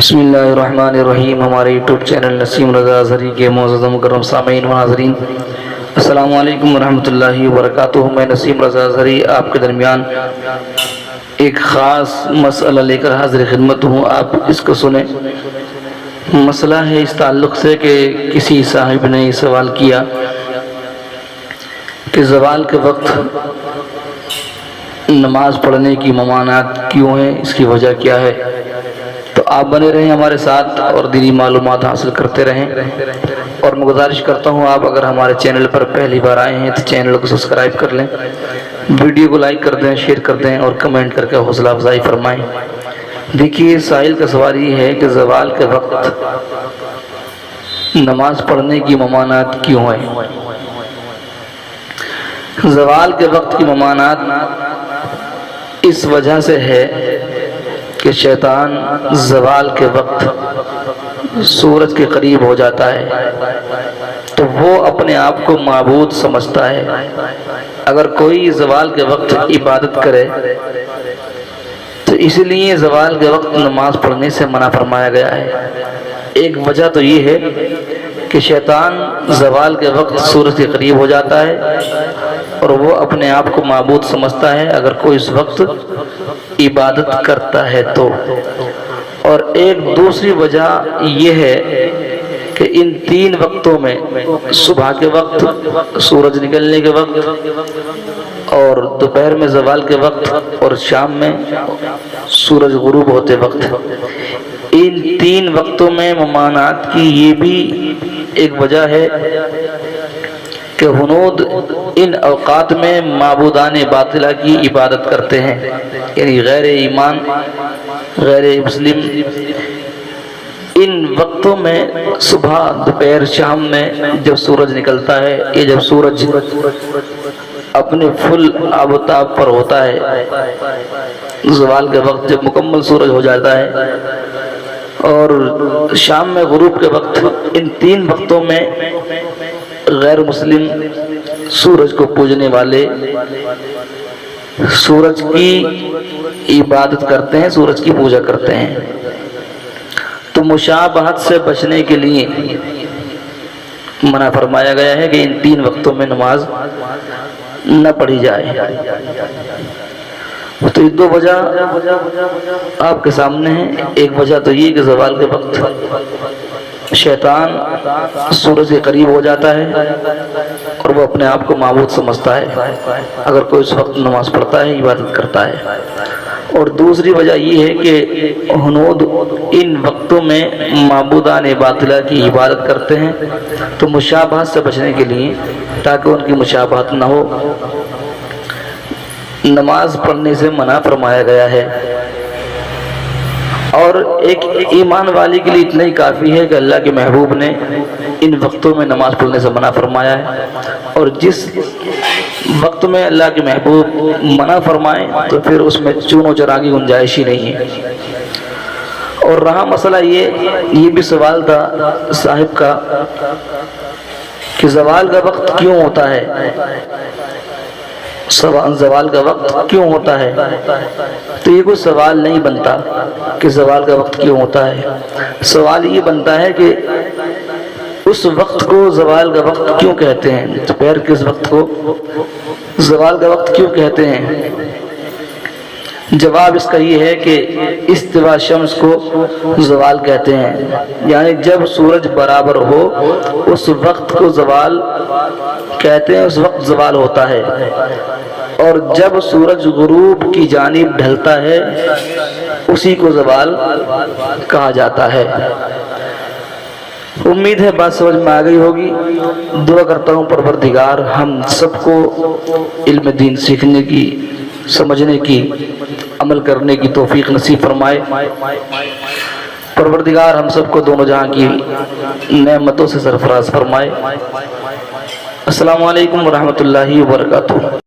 بسم اللہ الرحمن الرحیم۔ ہمارے یوٹیوب چینل نسیم رضا اظہری کے معزز و مکرم سامعین و ناظرین، السلام علیکم ورحمۃ اللہ وبرکاتہ۔ میں نسیم رضا اظہری آپ کے درمیان ایک خاص مسئلہ لے کر حاضر خدمت ہوں، آپ اس کو سنیں۔ مسئلہ ہے اس تعلق سے کہ کسی صاحب نے یہ سوال کیا کہ زوال کے وقت نماز پڑھنے کی ممانعت کیوں ہے، اس کی وجہ کیا ہے؟ تو آپ بنے رہیں ہمارے ساتھ اور دینی معلومات حاصل کرتے رہیں، اور میں گزارش کرتا ہوں آپ اگر ہمارے چینل پر پہلی بار آئے ہیں تو چینل کو سبسکرائب کر لیں، ویڈیو کو لائک کر دیں، شیئر کر دیں اور کمنٹ کر کے حوصلہ افزائی فرمائیں۔ دیکھیے، سائل کا سوال یہ ہے کہ زوال کے وقت نماز پڑھنے کی ممانعت کیوں ہے؟ زوال کے وقت کی ممانعت اس وجہ سے ہے کہ شیطان زوال کے وقت سورج کے قریب ہو جاتا ہے تو وہ اپنے آپ کو معبود سمجھتا ہے۔ اگر کوئی زوال کے وقت عبادت کرے تو اس لیے زوال کے وقت نماز پڑھنے سے منع فرمایا گیا ہے۔ ایک وجہ تو یہ ہے کہ شیطان زوال کے وقت سورج کے قریب ہو جاتا ہے اور وہ اپنے آپ کو معبود سمجھتا ہے اگر کوئی اس وقت عبادت کرتا ہے تو۔ اور ایک دوسری وجہ یہ ہے کہ ان تین وقتوں میں، صبح کے وقت، سورج نکلنے کے وقت، اور دوپہر میں زوال کے وقت، اور شام میں سورج غروب ہوتے وقت، ان تین وقتوں میں ممانعت کی یہ بھی ایک وجہ ہے کہ ہنود ان اوقات میں معبودان باطلہ کی عبادت کرتے ہیں، یعنی غیر ایمان، غیر مسلم ان وقتوں میں، صبح، دوپہر، شام میں جب سورج نکلتا ہے، یہ جب سورج اپنے فل آب و تاب پر ہوتا ہے، زوال کے وقت جب مکمل سورج ہو جاتا ہے، اور شام میں غروب کے وقت، ان تین وقتوں میں غیر مسلم سورج کو پوجنے والے سورج کی عبادت کرتے ہیں، سورج کی پوجا کرتے ہیں۔ تو مشابہت سے بچنے کے لیے منع فرمایا گیا ہے کہ ان تین وقتوں میں نماز نہ پڑھی جائے۔ تو یہ دو وجہ آپ کے سامنے ہیں۔ ایک وجہ تو یہ کہ زوال کے وقت شیطان سورج کے قریب ہو جاتا ہے اور وہ اپنے آپ کو معبود سمجھتا ہے اگر کوئی اس وقت نماز پڑھتا ہے، عبادت کرتا ہے۔ اور دوسری وجہ یہ ہے کہ ہنود ان وقتوں میں معبودان باطلہ کی عبادت کرتے ہیں، تو مشابہت سے بچنے کے لیے، تاکہ ان کی مشابہت نہ ہو، نماز پڑھنے سے منع فرمایا گیا ہے۔ اور ایک ایمان والی کے لیے اتنا ہی کافی ہے کہ اللہ کے محبوب نے ان وقتوں میں نماز پڑھنے سے منع فرمایا ہے، اور جس وقت میں اللہ کے محبوب منع فرمائیں تو پھر اس میں چون و چرا کی گنجائش ہی نہیں ہے۔ اور رہا مسئلہ یہ بھی سوال تھا صاحب کا کہ زوال کا وقت کیوں ہوتا ہے، زوال کا وقت کیوں ہوتا ہے؟ تو یہ کوئی سوال نہیں بنتا کہ زوال کا وقت کیوں ہوتا ہے۔ سوال یہ بنتا ہے کہ اس وقت کو زوال کا وقت کیوں کہتے ہیں، دوپہر کے اس وقت کو زوال کا وقت کیوں کہتے ہیں؟ جواب اس کا یہ ہے کہ استوا شمس کو زوال کہتے ہیں، یعنی جب سورج برابر ہو اس وقت کو زوال کہتے ہیں، اس وقت زوال ہوتا ہے۔ اور جب سورج غروب کی جانب ڈھلتا ہے اسی کو زوال کہا جاتا ہے۔ امید ہے بات سمجھ میں آ گئی ہوگی۔ دعا کرتا ہوں پروردگار ہم سب کو علم دین سیکھنے کی، سمجھنے کی، عمل کرنے کی توفیق نصیب فرمائے۔ پروردگار ہم سب کو دونوں جہاں کی نعمتوں سے سرفراز فرمائے۔ السلام علیکم ورحمۃ اللہ وبرکاتہ۔